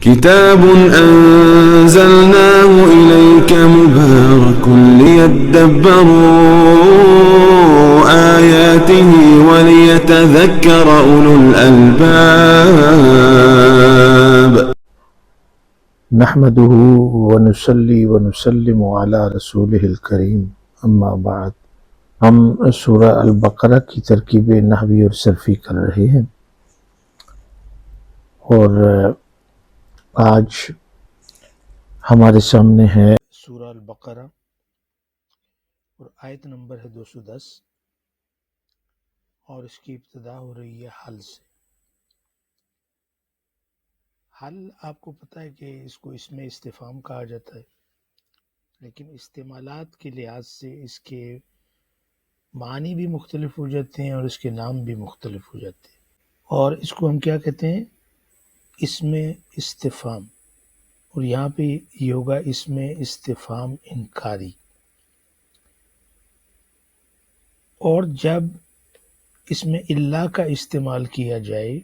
كتاب أنزلناه إليك مبارك ليدبروا آياته وليتذكر أولو الألباب. نحمده ونصلي ونسلم على رسوله الکریم اما بعد. ہم سورہ البقرہ کی ترکیب نحوی اور صرفی کر رہے ہیں، اور آج ہمارے سامنے ہے سورہ البقرہ اور آیت نمبر ہے 210، اور اس کی ابتدا ہو رہی ہے حل سے۔ حل آپ کو پتہ ہے کہ اس کو اسم استفہام کہا جاتا ہے، لیکن استعمالات کے لحاظ سے اس کے معنی بھی مختلف ہو جاتے ہیں اور اس کے نام بھی مختلف ہو جاتے ہیں، اور اس کو ہم کیا کہتے ہیں؟ اسم استفہام، اور یہاں پہ یہ ہوگا اسم استفہام انکاری۔ اور جب اس میں اللہ کا استعمال کیا جائے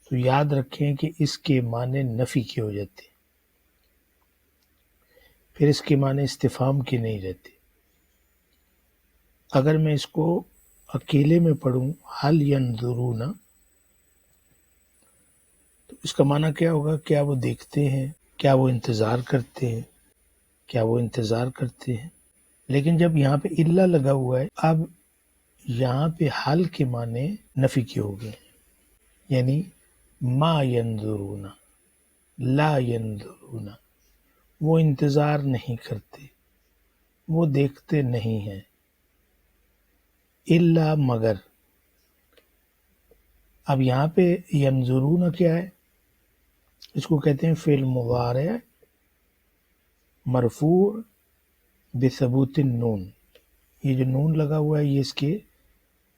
تو یاد رکھیں کہ اس کے معنی نفی کے ہو جاتے ہیں، پھر اس کے معنی استفہام کے نہیں رہتے۔ اگر میں اس کو اکیلے میں پڑھوں حل ینظرون، تو اس کا معنی کیا ہوگا؟ کیا وہ دیکھتے ہیں؟ کیا وہ انتظار کرتے ہیں؟ کیا وہ انتظار کرتے ہیں؟ لیکن جب یہاں پہ اللہ لگا ہوا ہے، اب یہاں پہ حل کے معنی نفی کے ہو گئے، یعنی ما ینظرون، لا ینظرون، وہ انتظار نہیں کرتے، وہ دیکھتے نہیں ہیں، الا مگر۔ اب یہاں پہ ینظرون کیا ہے؟ اس کو کہتے ہیں فعل مضارع مرفوع بثبوت النون۔ یہ جو نون لگا ہوا ہے یہ اس کے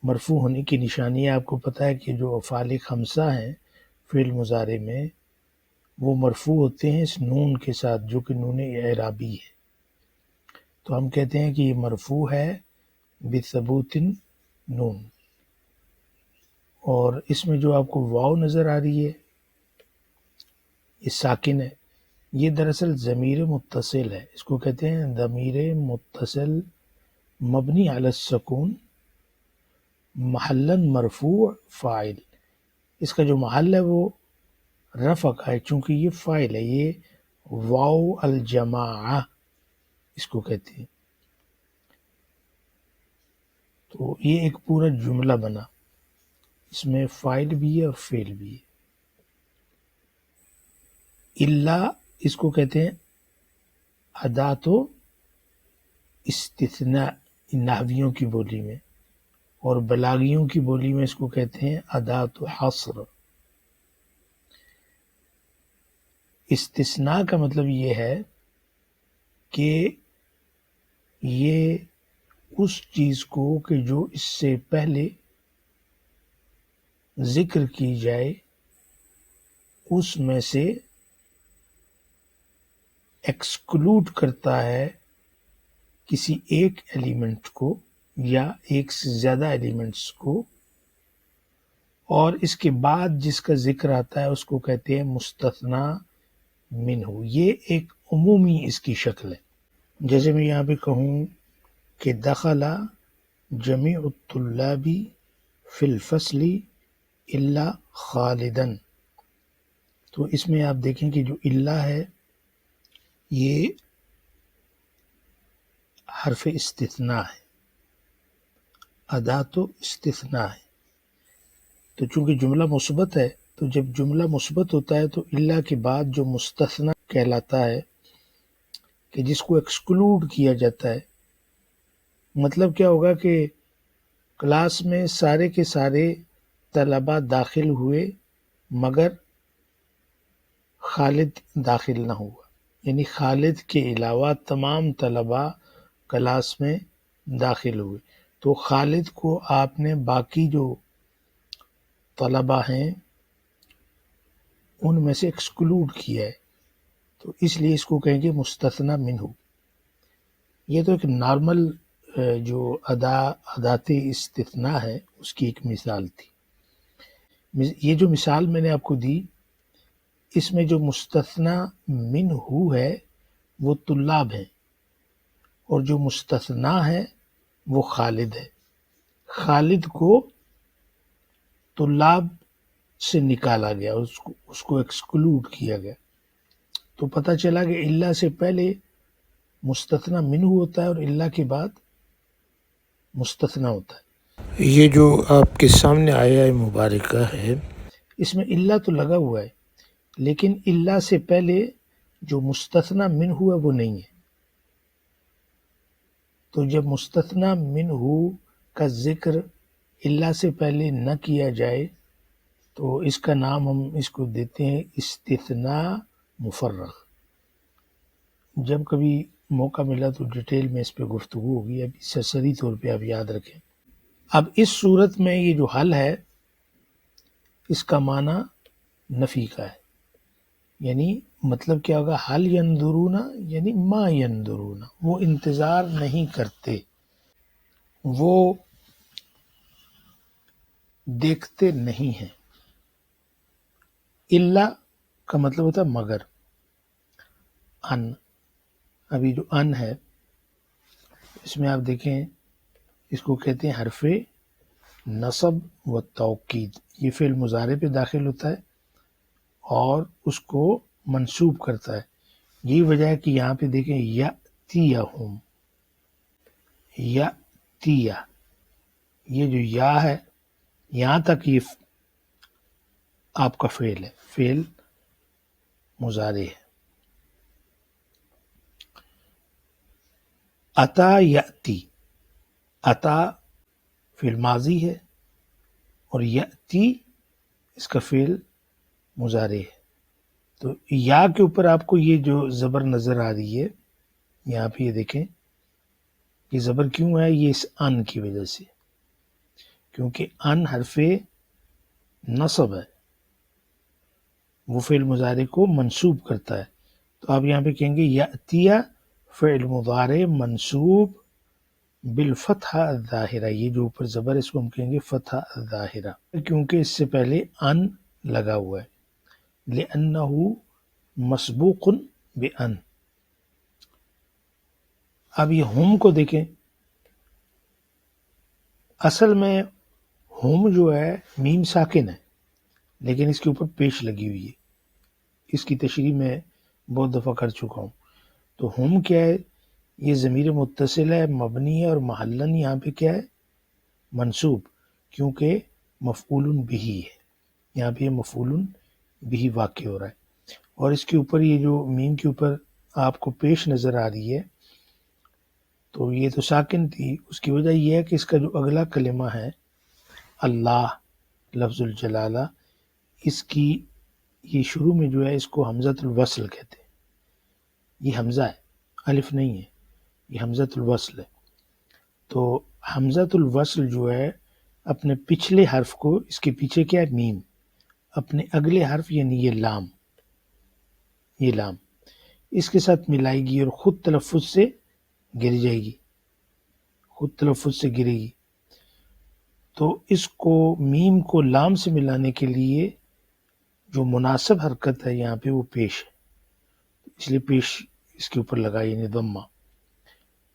مرفوع ہونے کی نشانی ہے۔ آپ کو پتہ ہے کہ جو افعال خمسہ ہیں فعل مضارع میں، وہ مرفوع ہوتے ہیں اس نون کے ساتھ جو کہ نون اعرابی ہے، تو ہم کہتے ہیں کہ یہ مرفوع ہے بثبوت نون۔ اور اس میں جو آپ کو واو نظر آ رہی ہے یہ ساکن ہے، یہ دراصل ضمیر متصل ہے، اس کو کہتے ہیں ضمیر متصل مبنی علی السکون محلاً مرفوع فاعل۔ اس کا جو محل ہے وہ رفع کا ہے، چونکہ یہ فاعل ہے، یہ واو الجماعہ اس کو کہتے ہیں۔ تو یہ ایک پورا جملہ بنا، اس میں فاعل بھی ہے اور فعل بھی ہے۔ اللہ اس کو کہتے ہیں ادات و استثناء نحویوں کی بولی میں، اور بلاغیوں کی بولی میں اس کو کہتے ہیں ادات و حصر۔ استثناء کا مطلب یہ ہے کہ یہ اس چیز کو کہ جو اس سے پہلے ذکر کی جائے اس میں سے ایکسکلوڈ کرتا ہے کسی ایک ایلیمنٹ کو یا ایک سے زیادہ ایلیمنٹس کو، اور اس کے بعد جس کا ذکر آتا ہے اس کو کہتے ہیں مستثنی منہ۔ یہ ایک عمومی اس کی شکل ہے۔ جیسے میں یہاں پہ کہوں کہ دخل جمیع الطلاب فی الفصل الا خالدا، تو اس میں آپ دیکھیں کہ جو الا ہے یہ حرف استثناء ہے، ادات و استثناء ہے۔ تو چونکہ جملہ مثبت ہے، تو جب جملہ مثبت ہوتا ہے تو الا کے بعد جو مستثنی کہلاتا ہے کہ جس کو ایکسکلوڈ کیا جاتا ہے، مطلب کیا ہوگا کہ کلاس میں سارے کے سارے طلبہ داخل ہوئے مگر خالد داخل نہ ہوا، یعنی خالد کے علاوہ تمام طلبہ کلاس میں داخل ہوئے، تو خالد کو آپ نے باقی جو طلبہ ہیں ان میں سے ایکسکلوڈ کیا ہے، تو اس لیے اس کو کہیں گے مستثنی منہ۔ یہ تو ایک نارمل جو ادات استثناء ہے اس کی ایک مثال تھی۔ یہ جو مثال میں نے آپ کو دی، اس میں جو مستثنی منہ ہے وہ طلاب ہیں، اور جو مستثنی ہے وہ خالد ہے۔ خالد کو طلاب سے نکالا گیا، اس کو ایکسکلوڈ کیا گیا۔ تو پتہ چلا کہ اللہ سے پہلے مستثنی منہ ہوتا ہے اور اللہ کے بعد مستثنی ہوتا ہے۔ یہ جو آپ کے سامنے آیا مبارکہ ہے، اس میں اللہ تو لگا ہوا ہے، لیکن اللہ سے پہلے جو مستثنی منہ ہے وہ نہیں ہے۔ تو جب مستثنی منہ کا ذکر اللہ سے پہلے نہ کیا جائے تو اس کا نام ہم اس کو دیتے ہیں استثناء مفرغ۔ جب کبھی موقع ملا تو ڈیٹیل میں اس پہ گفتگو ہوگی، ابھی سرسری طور پہ آپ یاد رکھیں۔ اب اس صورت میں یہ جو حل ہے اس کا معنی نفی کا ہے، یعنی مطلب کیا ہوگا؟ حل ینظرون یعنی ما ینظرون، وہ انتظار نہیں کرتے، وہ دیکھتے نہیں ہیں۔ الا کا مطلب ہوتا ہے مگر، ان، ابھی جو ان ہے اس میں آپ دیکھیں اس کو کہتے ہیں حرف نصب و توکید۔ یہ فعل مضارع پہ داخل ہوتا ہے اور اس کو منصوب کرتا ہے۔ یہی وجہ ہے کہ یہاں پہ دیکھیں یأتیہم، یأتیہ، یہ جو یا ہے یہاں تک یہ آپ کا فعل ہے، فعل مضارع ہے۔ اتا یأتی، اتا فعل ماضی ہے اور یأتی اس کا فعل مضارع ہے۔ تو یا کے اوپر آپ کو یہ جو زبر نظر آ رہی ہے یہاں پہ، یہ دیکھیں یہ زبر کیوں ہے؟ یہ اس ان کی وجہ سے، کیونکہ ان حرف نصب ہے، وہ فعل مضارع کو منصوب کرتا ہے۔ تو آپ یہاں پہ کہیں گے یأتیہ فعل مضارع منصوب بالفتحہ الظاہرہ، یہ جو اوپر زبر ہے اس کو ہم کہیں گے فتحہ الظاہرہ، کیونکہ اس سے پہلے ان لگا ہوا ہے، لأنہ مسبوق بأن۔ اب یہ ہم کو دیکھیں، اصل میں ہم جو ہے میم ساکن ہے لیکن اس کے اوپر پیش لگی ہوئی ہے، اس کی تشریح میں بہت دفعہ کر چکا ہوں۔ تو ہم کیا ہے؟ یہ ضمیر متصل ہے، مبنی ہے، اور محلن یہاں پہ کیا ہے؟ منصوب، کیونکہ مفعول بہ ہے، یہاں پہ یہ مفعول بہ واقع ہو رہا ہے۔ اور اس کے اوپر یہ جو میم کے اوپر آپ کو پیش نظر آ رہی ہے تو یہ تو ساکن تھی، اس کی وجہ یہ ہے کہ اس کا جو اگلا کلمہ ہے اللہ لفظ الجلالہ، اس کی یہ شروع میں جو ہے اس کو حمزۃ الوصل کہتے ہیں۔ یہ حمزہ ہے، الف نہیں ہے، یہ حمزۃ الوصل ہے۔ تو حمزۃ الوصل جو ہے اپنے پچھلے حرف کو، اس کے پیچھے کیا ہے؟ میم، اپنے اگلے حرف یعنی یہ لام، یہ لام اس کے ساتھ ملائے گی اور خود تلفظ سے گر جائے گی، خود تلفظ سے گرے گی۔ تو اس کو میم کو لام سے ملانے کے لیے جو مناسب حرکت ہے یہاں پہ وہ پیش ہے، اس لیے پیش اس کے اوپر لگا، یعنی ضمہ۔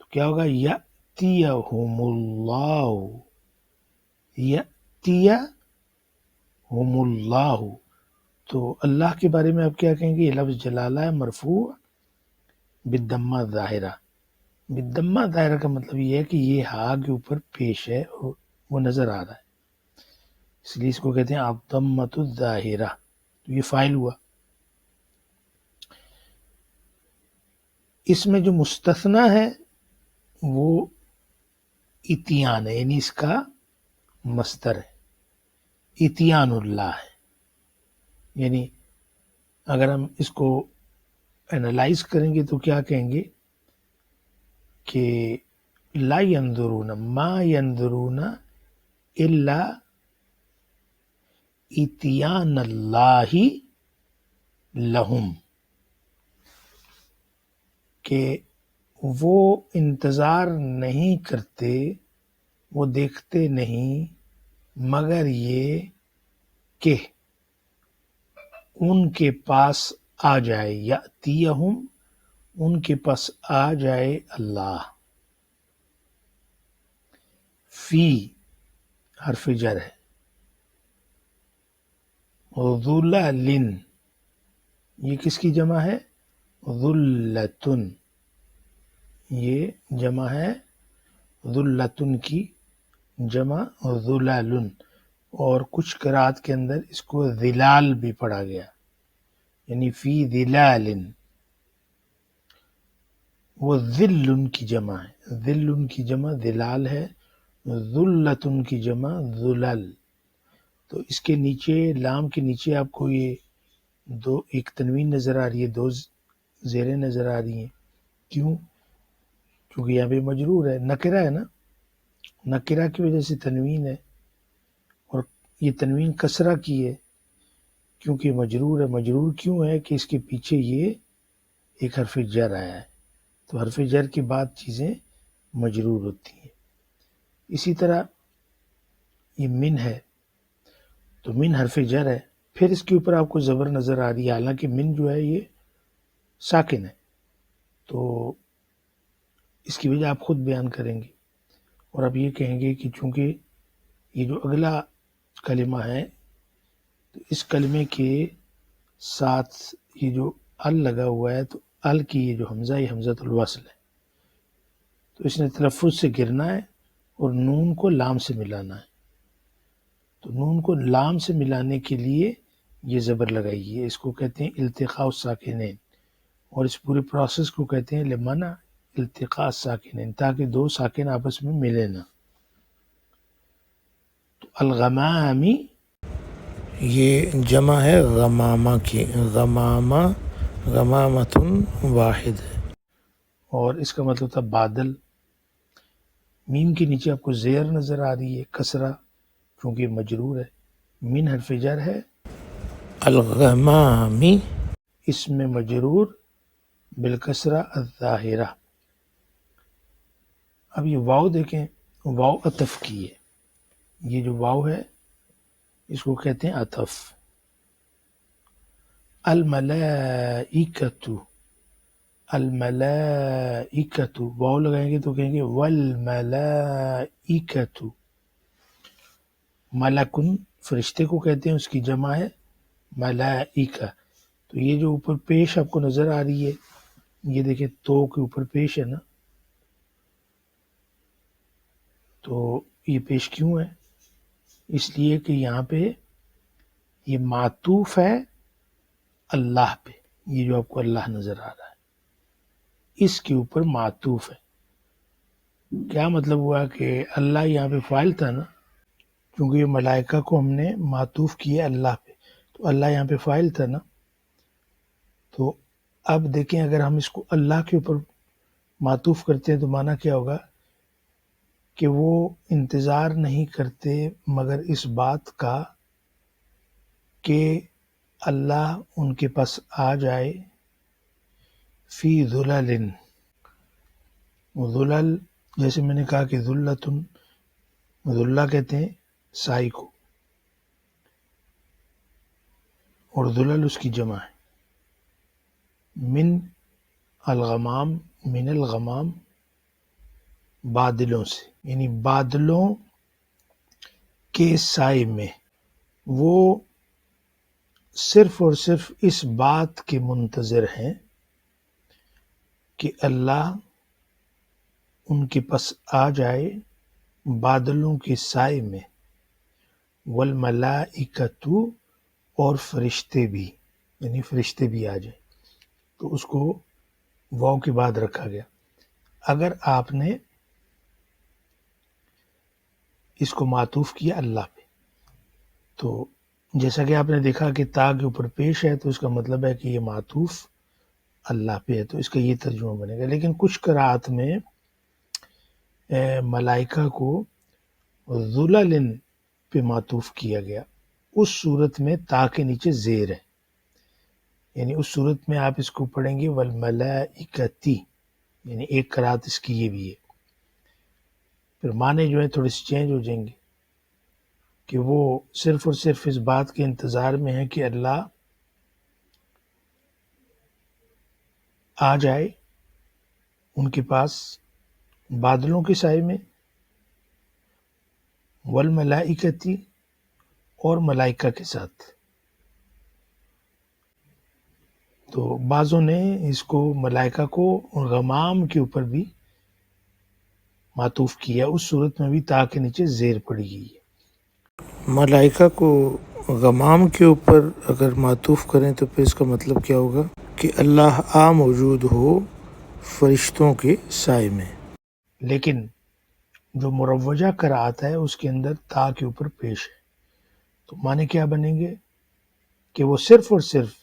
تو کیا ہوگا؟ یأتیہم اللہ، یأتیہم اللہ۔ تو اللہ کے بارے میں آپ کیا کہیں گے؟ یہ لفظ جلالہ ہے، مرفوع بالضمہ ظاہرہ۔ بالضمہ ظاہرہ کا مطلب یہ ہے کہ یہ ہا کے اوپر پیش ہے اور وہ نظر آ رہا ہے، اس لیے اس کو کہتے ہیں الضمۃ الظاہرہ۔ تو یہ فاعل ہوا۔ اس میں جو مستثنی ہے وہ اتیان ہے، یعنی اس کا مصدر ہے، اتیان اللہ ہے۔ یعنی اگر ہم اس کو اینالائز کریں گے تو کیا کہیں گے کہ لا ینظرون ما ینظرون الا اتیان اللہ لہم، کہ وہ انتظار نہیں کرتے، وہ دیکھتے نہیں مگر یہ کہ ان کے پاس آ جائے، یاتیہم ان کے پاس آ جائے اللہ. فی حرف جر ہے. ظلل یہ کس کی جمع ہے؟ ذلتن. یہ جمع ہے ذلتن کی جمع ذلال، اور کچھ قرات کے اندر اس کو ذلال بھی پڑھا گیا، یعنی فی ذلال. وہ ذل کی جمع ہے، ذل کی جمع ذلال ہے، ذلتن کی جمع ذلل. تو اس کے نیچے لام کے نیچے آپ کو یہ ایک تنوین نظر آ رہی ہے، دو زیریں نظر آ رہی ہیں. کیوں؟ کیونکہ یہاں پہ مجرور ہے، نکرہ ہے نا، نکرہ کی وجہ سے تنوین ہے، اور یہ تنوین کسرہ کی ہے کیونکہ مجرور ہے. مجرور کیوں ہے؟ کہ اس کے پیچھے یہ ایک حرف جر آیا ہے، تو حرف جر کے بعد چیزیں مجرور ہوتی ہیں. اسی طرح یہ من ہے، تو من حرف جر ہے، پھر اس کے اوپر آپ کو زبر نظر آ رہی ہے، حالانکہ من جو ہے یہ ساکن ہے. تو اس کی وجہ آپ خود بیان کریں گے، اور آپ یہ کہیں گے کہ چونکہ یہ جو اگلا کلمہ ہے تو اس کلمے کے ساتھ یہ جو ال لگا ہوا ہے، تو ال کی یہ جو حمزہ یہ حمزۃ الوصل ہے، تو اس نے تلفظ سے گرنا ہے اور نون کو لام سے ملانا ہے. تو نون کو لام سے ملانے کے لیے یہ زبر لگائی ہے، اس کو کہتے ہیں التقاء الساکنین، اور اس پورے پروسیس کو کہتے ہیں لمنع التقاء الساکنین، تاکہ دو ساکن آپس میں ملے نہ. تو الغمامی یہ جمع ہے غمامہ کی، غمامہ غمامتن واحد ہے، اور اس کا مطلب تھا بادل. میم کے نیچے آپ کو زیر نظر آ رہی ہے، کسرہ، چونکہ مجرور ہے. من حرف جر ہے، الغمامی اس میں مجرور بالکسرہ الظاہرہ. اب یہ واو دیکھیں، واو عطف کی ہے، یہ جو واو ہے اس کو کہتے ہیں عطف. الملائکۃ، الملائکۃ، واو لگائیں گے تو کہیں گے والملائکۃ. ملکن فرشتے کو کہتے ہیں، اس کی جمع ہے ملائکہ. تو یہ جو اوپر پیش آپ کو نظر آ رہی ہے، یہ دیکھیں تو کے اوپر پیش ہے نا، تو یہ پیش کیوں ہے؟ اس لیے کہ یہاں پہ یہ معطوف ہے اللہ پہ، یہ جو آپ کو اللہ نظر آ رہا ہے اس کے اوپر معطوف ہے. کیا مطلب ہوا کہ اللہ یہاں پہ فاعل تھا نا، کیونکہ یہ ملائکہ کو ہم نے معطوف کیا اللہ پہ، تو اللہ یہاں پہ فاعل تھا نا. تو اب دیکھیں اگر ہم اس کو اللہ کے اوپر معطوف کرتے ہیں تو معنی کیا ہوگا کہ وہ انتظار نہیں کرتے مگر اس بات کا کہ اللہ ان کے پاس آ جائے. فی ظلل، ظلل جیسے میں نے کہا کہ ذلتن، ذلہ کہتے ہیں سائی کو، اور ذلل اس کی جمع ہے. من الغمام، من الغمام بادلوں سے، یعنی بادلوں کے سائے میں. وہ صرف اور صرف اس بات کے منتظر ہیں کہ اللہ ان کے پاس آ جائے بادلوں کے سائے میں. والملائکۃ، اور فرشتے بھی، یعنی فرشتے بھی آ جائیں. تو اس کو واو کے بعد رکھا گیا. اگر آپ نے اس کو معطوف کیا اللہ پہ، تو جیسا کہ آپ نے دیکھا کہ تا کے اوپر پیش ہے، تو اس کا مطلب ہے کہ یہ معطوف اللہ پہ ہے، تو اس کا یہ ترجمہ بنے گا. لیکن کچھ قرات میں ملائکہ کو ذلل پہ معطوف کیا گیا، اس صورت میں تا کے نیچے زیر ہے، یعنی اس صورت میں آپ اس کو پڑھیں گے والملائکتی، یعنی ایک قرات اس کی یہ بھی ہے. پھر معنی جو ہے تھوڑے سے چینج ہو جائیں گے کہ وہ صرف اور صرف اس بات کے انتظار میں ہے کہ اللہ آ جائے ان کے پاس بادلوں کے سائے میں، والملائکتی اور ملائکہ کے ساتھ۔ تو بعضوں نے اس کو ملائکہ کو غمام کے اوپر بھی معطوف کیا، اس صورت میں بھی تا کے نیچے زیر پڑی گئی ہے۔ ملائکہ کو غمام کے اوپر اگر معطوف کریں تو پھر اس کا مطلب کیا ہوگا کہ اللہ موجود ہو فرشتوں کے سائے میں، لیکن جو مروجہ قرأت ہے اس کے اندر تا کے اوپر پیش ہے، تو معنی کیا بنیں گے کہ وہ صرف اور صرف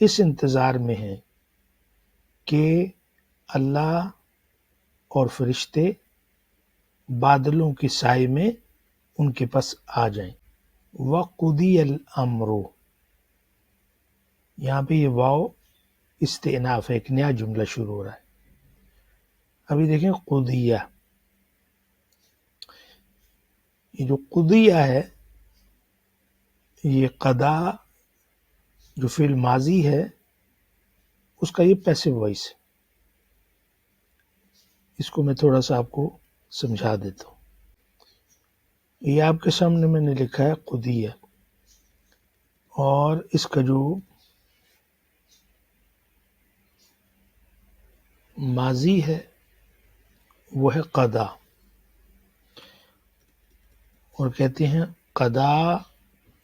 اس انتظار میں ہے کہ اللہ اور فرشتے بادلوں کے سائے میں ان کے پاس آ جائیں۔ وَقُضِيَ الْأَمْرُ، یہاں پہ یہ واو استئناف ہے، ایک نیا جملہ شروع ہو رہا ہے۔ ابھی دیکھیں قضیہ، یہ جو قضیہ ہے یہ قضا جو فعل ماضی ہے اس کا یہ پیسو وائس ہے، اس کو میں تھوڑا سا آپ کو سمجھا دیتا ہوں۔ یہ آپ کے سامنے میں نے لکھا ہے قضیہ، اور اس کا جو ماضی ہے وہ ہے قضا، اور کہتے ہیں قضا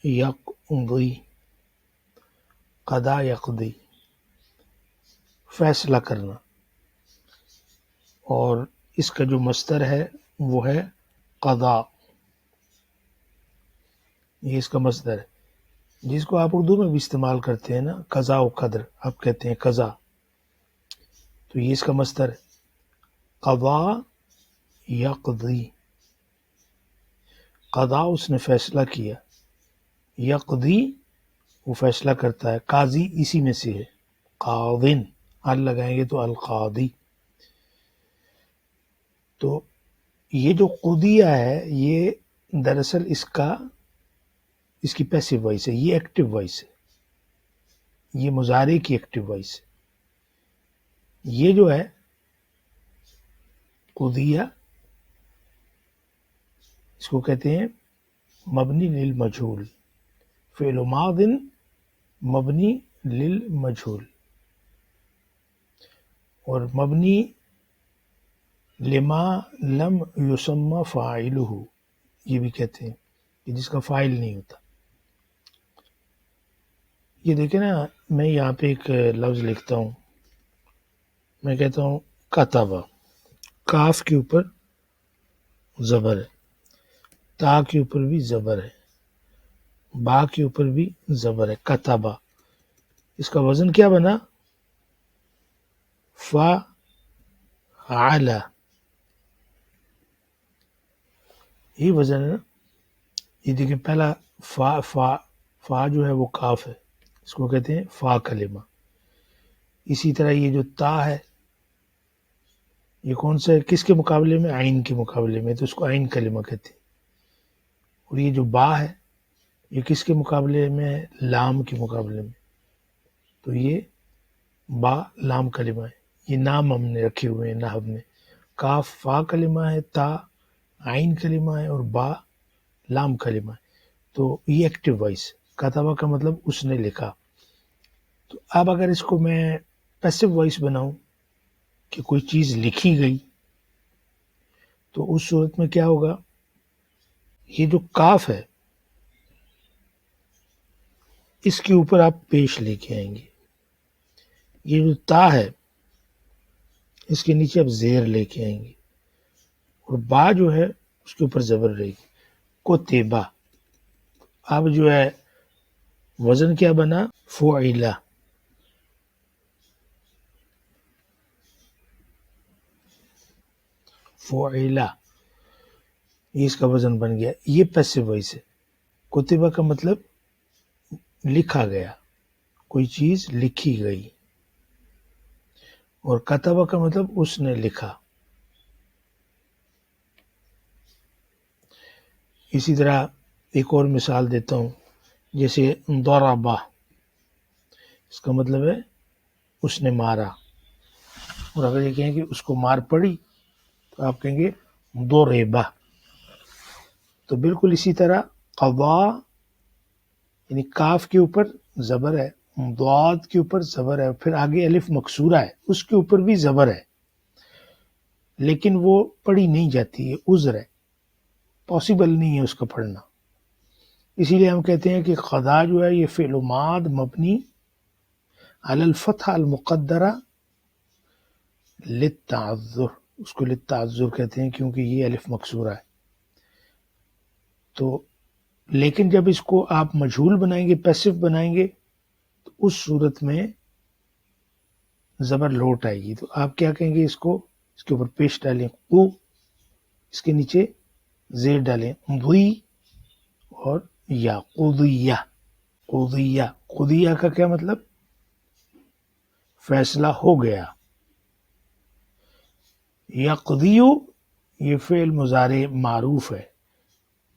یقضی، قضا یقضی فیصلہ کرنا، اور اس کا جو مصدر ہے وہ ہے قضا، یہ اس کا مصدر ہے جس کو آپ اردو میں بھی استعمال کرتے ہیں نا، قضا و قدر، آپ کہتے ہیں قضا، تو یہ اس کا مصدر ہے قضا یقضی، قضا اس نے فیصلہ کیا، یقضی وہ فیصلہ کرتا ہے، قاضی اسی میں سے ہے، قاضن ال لگائیں گے تو القاضی۔ تو یہ جو قضیہ ہے یہ دراصل اس کی پیسو وائس ہے، یہ ایکٹیو وائس ہے، یہ مضارع کی ایکٹیو وائس ہے۔ یہ جو ہے قضیہ اس کو کہتے ہیں مبنی للمجہول، فعل ماض مبنی للمجہول، اور مبنی لما لم یسمى فاعلہ، یہ بھی کہتے ہیں کہ جس کا فاعل نہیں ہوتا۔ یہ دیکھیں نا، میں یہاں پہ ایک لفظ لکھتا ہوں، میں کہتا ہوں کتبہ، کاف کے اوپر زبر ہے، تا کے اوپر بھی زبر ہے، با کے اوپر بھی زبر ہے، کتبہ، اس کا وزن کیا بنا؟ فعل، یہ وزن ہے نا۔ یہ دیکھیں پہلا فا جو ہے وہ کاف ہے، اس کو کہتے ہیں فا کلمہ۔ اسی طرح یہ جو تا ہے یہ کون سا ہے، کس کے مقابلے میں؟ عین کے مقابلے میں، تو اس کو عین کلمہ کہتے ہیں۔ اور یہ جو با ہے یہ کس کے مقابلے میں ہے؟ لام کے مقابلے میں، تو یہ با لام کلمہ ہے۔ یہ نام ہم نے رکھے ہوئے ہیں نحو میں، کاف فا کلمہ ہے، تا عین کلمہ ہے، اور با لام کلمہ ہے، تو یہ ایکٹیو وائس ہے۔ کتبہ کا مطلب اس نے لکھا۔ تو اب اگر اس کو میں پیسو وائس بناؤں کہ کوئی چیز لکھی گئی، تو اس صورت میں کیا ہوگا؟ یہ جو کاف ہے اس کے اوپر آپ پیش لے کے آئیں گے، یہ جو تا ہے اس کے نیچے آپ زیر لے کے آئیں گے، اور با جو ہے اس کے اوپر زبر رہے گی، کتبہ۔ اب جو ہے وزن کیا بنا؟ فعلہ۔ فعلہ، یہ اس کا وزن بن گیا، یہ پیسو وائس ہے۔ کتبہ کا مطلب لکھا گیا، کوئی چیز لکھی گئی، اور کتبہ کا مطلب اس نے لکھا۔ اسی طرح ایک اور مثال دیتا ہوں، جیسے ضربہ، اس کا مطلب ہے اس نے مارا، اور اگر یہ کہیں کہ اس کو مار پڑی تو آپ کہیں گے ضرب۔ تو بالکل اسی طرح قضا یعنی کاف کے اوپر زبر ہے، ضاد کے اوپر زبر ہے، پھر آگے الف مکسورہ ہے اس کے اوپر بھی زبر ہے، لیکن وہ پڑھی نہیں جاتی ہے، عذر ہے، پاسبل نہیں ہے اس کا پڑھنا۔ اسی لیے ہم کہتے ہیں کہ قضا جو ہے یہ فعل ماض مبنی علی الفتحہ المقدرہ للتعذر، اس کو للتعذر کہتے ہیں کیونکہ یہ الف مکسورہ ہے۔ تو لیکن جب اس کو آپ مجہول بنائیں گے، پیسو بنائیں گے، تو اس صورت میں زبر لوٹ آئے گی۔ تو آپ کیا کہیں گے، اس کو اس کے اوپر پیش ڈالیں قو، اس کے نیچے زیر ڈالیں ضی اور یا، قضیہ۔ قضیہ، قضیہ کا کیا مطلب؟ فیصلہ ہو گیا۔ یقضیو یہ فعل مضارع معروف ہے،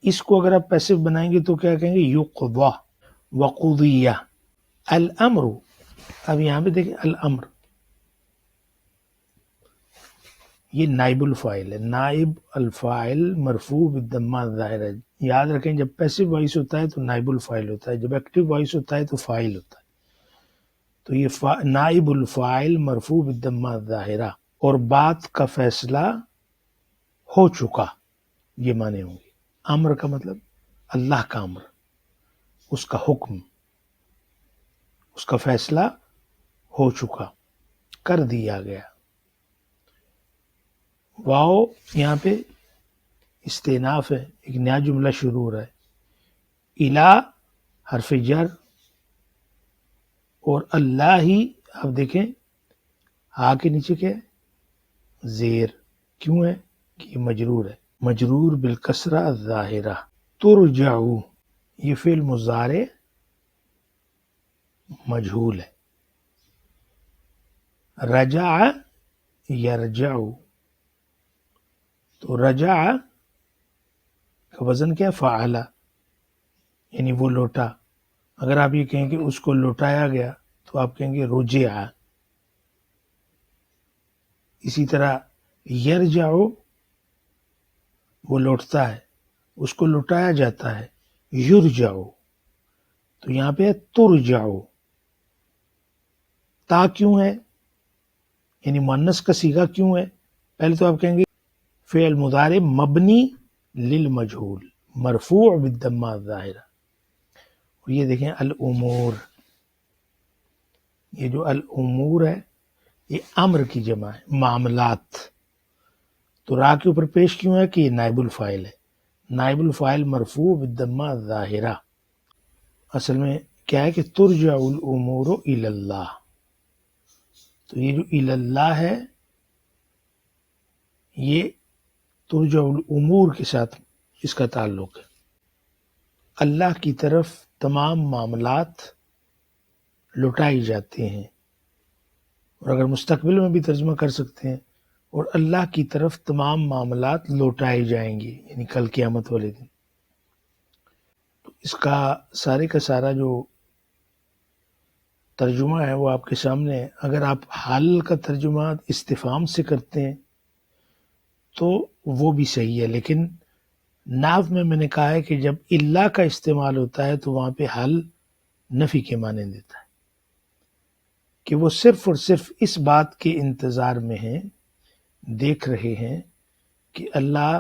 اس کو اگر آپ پیسو بنائیں گے تو کیا کہیں گے، یقضا وقضیہ۔ الامر، اب یہاں پہ دیکھیں الامر یہ نائب الفاعل ہے، نائب الفاعل مرفوع بالضمہ الظاہرہ۔ یاد رکھیں جب پیسو وائس ہوتا ہے تو نائب الفاعل ہوتا ہے، جب ایکٹیو وائس ہوتا ہے تو فاعل ہوتا ہے۔ تو یہ نائب الفاعل مرفوع بالضمہ الظاہرہ، اور بات کا فیصلہ ہو چکا، یہ معنی ہوں گے۔ امر کا مطلب اللہ کا امر، اس کا حکم، اس کا فیصلہ ہو چکا، کر دیا گیا۔ واو یہاں پہ استئناف ہے، ایک نیا جملہ شروع ہو رہا ہے۔ الا حرف جر، اور اللہ ہی، آپ دیکھیں ہا کے نیچے کیا ہے، زیر، کیوں ہے کہ یہ مجرور ہے، مجرور بالکسرہ الظاہرہ۔ ترجعو یہ فعل مضارع مجہول ہے۔ رجع یرجع، تو رجع کا وزن کیا، فعلا، یعنی وہ لوٹا۔ اگر آپ یہ کہیں کہ اس کو لوٹایا گیا تو آپ کہیں گے رجع۔ اسی طرح یرجع وہ لوٹتا ہے، اس کو لوٹایا جاتا ہے، یرجع۔ تو یہاں پہ ترجع، تا کیوں ہے، یعنی مؤنث کا صیغہ کیوں ہے؟ پہلے تو آپ کہیں گے فعل مضارع مبنی للمجہول مرفوع بالضمہ الظاہرہ، اور یہ دیکھیں الامور، یہ جو الامور ہے یہ امر کی جمع ہے، معاملات۔ تو را کے اوپر پیش کیوں ہے کہ یہ نائب الفاعل ہے، نائب الفاعل مرفوع بالضمہ الظاہرہ۔ اصل میں کیا ہے کہ ترجع الامور الی اللہ، تو یہ جو الی اللہ ہے یہ ترجع الامور کے ساتھ اس کا تعلق ہے، اللہ کی طرف تمام معاملات لوٹائی جاتے ہیں، اور اگر مستقبل میں بھی ترجمہ کر سکتے ہیں، اور اللہ کی طرف تمام معاملات لوٹائے جائیں گے، یعنی کل قیامت والے دن۔ تو اس کا سارے کا سارا جو ترجمہ ہے وہ آپ کے سامنے ہے۔ اگر آپ حال کا ترجمہ استفہام سے کرتے ہیں تو وہ بھی صحیح ہے، لیکن نحو میں نے کہا ہے کہ جب اللہ کا استعمال ہوتا ہے تو وہاں پہ حل نفی کے معنی دیتا ہے، کہ وہ صرف اور صرف اس بات کے انتظار میں ہیں، دیکھ رہے ہیں کہ اللہ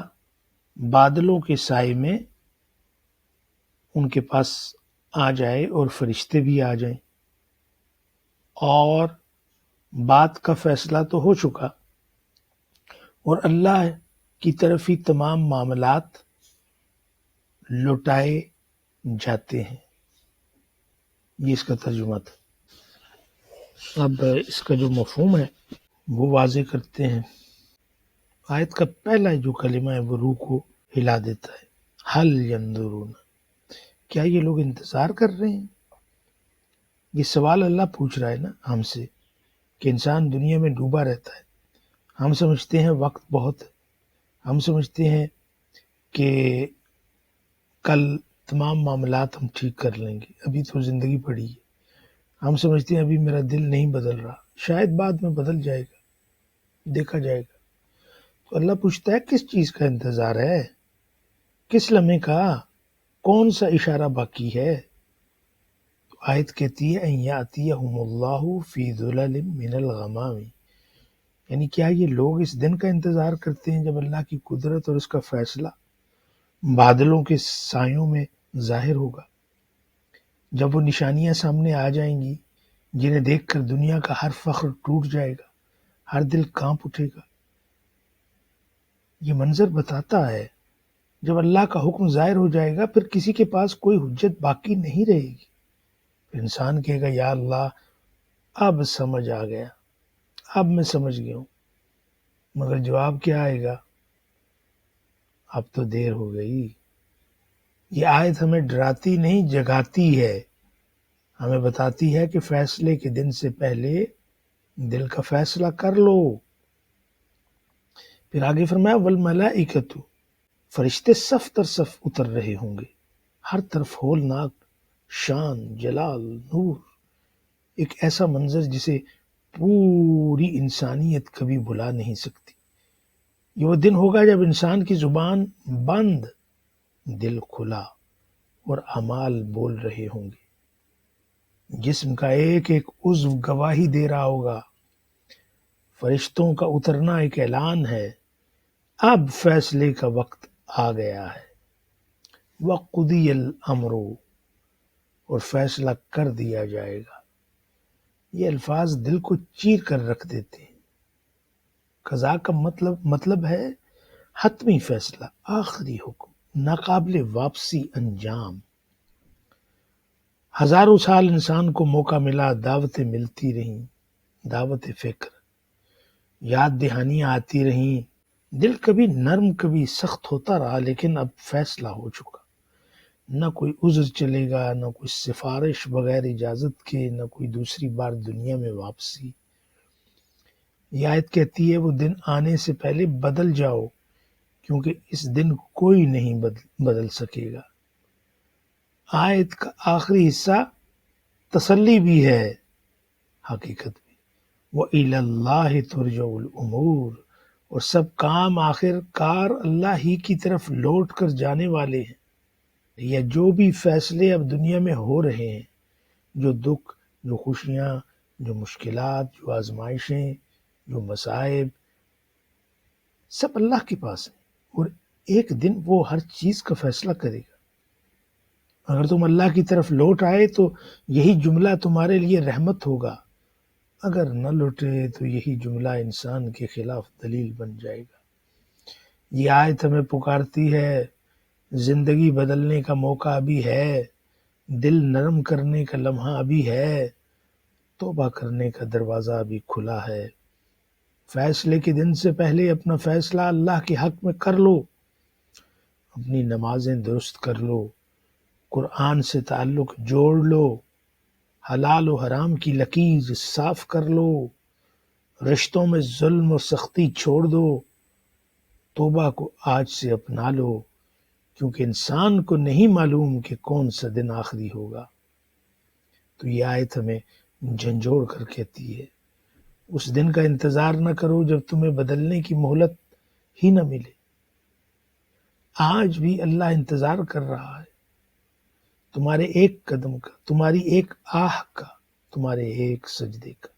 بادلوں کے سائے میں ان کے پاس آ جائے اور فرشتے بھی آ جائیں، اور بات کا فیصلہ تو ہو چکا، اور اللہ کی طرف ہی تمام معاملات لوٹائے جاتے ہیں۔ یہ اس کا ترجمہ تھا۔ اب اس کا جو مفہوم ہے وہ واضح کرتے ہیں۔ آیت کا پہلا جو کلمہ ہے وہ روح کو ہلا دیتا ہے، حل ینظرون، کیا یہ لوگ انتظار کر رہے ہیں؟ یہ سوال اللہ پوچھ رہا ہے نا ہم سے، کہ انسان دنیا میں ڈوبا رہتا ہے، ہم سمجھتے ہیں وقت بہت ہے، ہم سمجھتے ہیں کہ کل تمام معاملات ہم ٹھیک کر لیں گے، ابھی تو زندگی پڑی ہے، ہم سمجھتے ہیں ابھی میرا دل نہیں بدل رہا، شاید بعد میں بدل جائے گا، دیکھا جائے گا۔ تو اللہ پوچھتا ہے کس چیز کا انتظار ہے، کس لمحے کا، کون سا اشارہ باقی ہے؟ تو آیت کہتی ہے ان یاتیہم اللہ فی ظلل من الغمام، یعنی کیا یہ لوگ اس دن کا انتظار کرتے ہیں جب اللہ کی قدرت اور اس کا فیصلہ بادلوں کے سایوں میں ظاہر ہوگا، جب وہ نشانیاں سامنے آ جائیں گی جنہیں دیکھ کر دنیا کا ہر فخر ٹوٹ جائے گا، ہر دل کانپ اٹھے گا۔ یہ منظر بتاتا ہے جب اللہ کا حکم ظاہر ہو جائے گا پھر کسی کے پاس کوئی حجت باقی نہیں رہے گی۔ پھر انسان کہے گا یا اللہ اب سمجھ آ گیا، اب میں سمجھ گیا ہوں، مگر جواب کیا آئے گا؟ اب تو دیر ہو گئی۔ یہ آیت ہمیں ڈراتی نہیں جگاتی ہے، ہمیں بتاتی ہے کہ فیصلے کے دن سے پہلے دل کا فیصلہ کر لو۔ پھر آگے فرمایا والملائکۃ، فرشتے صف در صف اتر رہے ہوں گے، ہر طرف ہولناک شان، جلال، نور، ایک ایسا منظر جسے پوری انسانیت کبھی بھلا نہیں سکتی۔ یہ وہ دن ہوگا جب انسان کی زبان بند، دل کھلا اور اعمال بول رہے ہوں گے، جسم کا ایک ایک عضو گواہی دے رہا ہوگا۔ فرشتوں کا اترنا ایک اعلان ہے، اب فیصلے کا وقت آ گیا ہے۔ وَقُضِیَ الْأَمْرُ، اور فیصلہ کر دیا جائے گا۔ یہ الفاظ دل کو چیر کر رکھ دیتے ہیں۔ قضاء کا مطلب ہے حتمی فیصلہ، آخری حکم، ناقابل واپسی انجام۔ ہزاروں سال انسان کو موقع ملا، دعوتیں ملتی رہیں، دعوت فکر، یاد دہانیاں آتی رہیں، دل کبھی نرم کبھی سخت ہوتا رہا، لیکن اب فیصلہ ہو چکا۔ نہ کوئی عذر چلے گا، نہ کوئی سفارش بغیر اجازت کے، نہ کوئی دوسری بار دنیا میں واپسی۔ یہ آیت کہتی ہے وہ دن آنے سے پہلے بدل جاؤ، کیونکہ اس دن کوئی نہیں بدل سکے گا۔ آیت کا آخری حصہ تسلی بھی ہے، حقیقت بھی۔ وَإِلَى اللَّهِ تُرْجَعُ الْأُمُورُ، اور سب کام آخر کار اللہ ہی کی طرف لوٹ کر جانے والے ہیں۔ یا جو بھی فیصلے اب دنیا میں ہو رہے ہیں، جو دکھ، جو خوشیاں، جو مشکلات، جو آزمائشیں، جو مصائب، سب اللہ کے پاس ہیں، اور ایک دن وہ ہر چیز کا فیصلہ کرے گا۔ اگر تم اللہ کی طرف لوٹ آئے تو یہی جملہ تمہارے لیے رحمت ہوگا، اگر نہ لوٹے تو یہی جملہ انسان کے خلاف دلیل بن جائے گا۔ یہ آیت ہمیں پکارتی ہے، زندگی بدلنے کا موقع ابھی ہے، دل نرم کرنے کا لمحہ ابھی ہے، توبہ کرنے کا دروازہ ابھی کھلا ہے۔ فیصلے کے دن سے پہلے اپنا فیصلہ اللہ کے حق میں کر لو، اپنی نمازیں درست کر لو، قرآن سے تعلق جوڑ لو، حلال و حرام کی لکیر صاف کر لو، رشتوں میں ظلم و سختی چھوڑ دو، توبہ کو آج سے اپنا لو، کیونکہ انسان کو نہیں معلوم کہ کون سا دن آخری ہوگا۔ تو یہ آیت ہمیں جھنجھوڑ کر کہتی ہے اس دن کا انتظار نہ کرو جب تمہیں بدلنے کی مہلت ہی نہ ملے۔ آج بھی اللہ انتظار کر رہا ہے، تمہارے ایک قدم کا، تمہاری ایک آہ کا، تمہارے ایک سجدے کا۔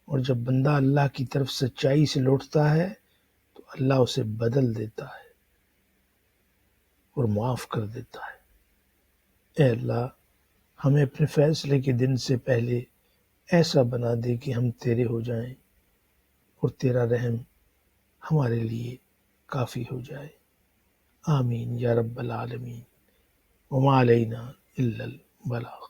اور جب بندہ اللہ کی طرف سچائی سے لوٹتا ہے تو اللہ اسے بدل دیتا ہے اور معاف کر دیتا ہے۔ اے اللہ، ہمیں اپنے فیصلے کے دن سے پہلے ایسا بنا دے کہ ہم تیرے ہو جائیں اور تیرا رحم ہمارے لیے کافی ہو جائے۔ آمین یا رب العالمین۔ وما علینا الا البلاغ۔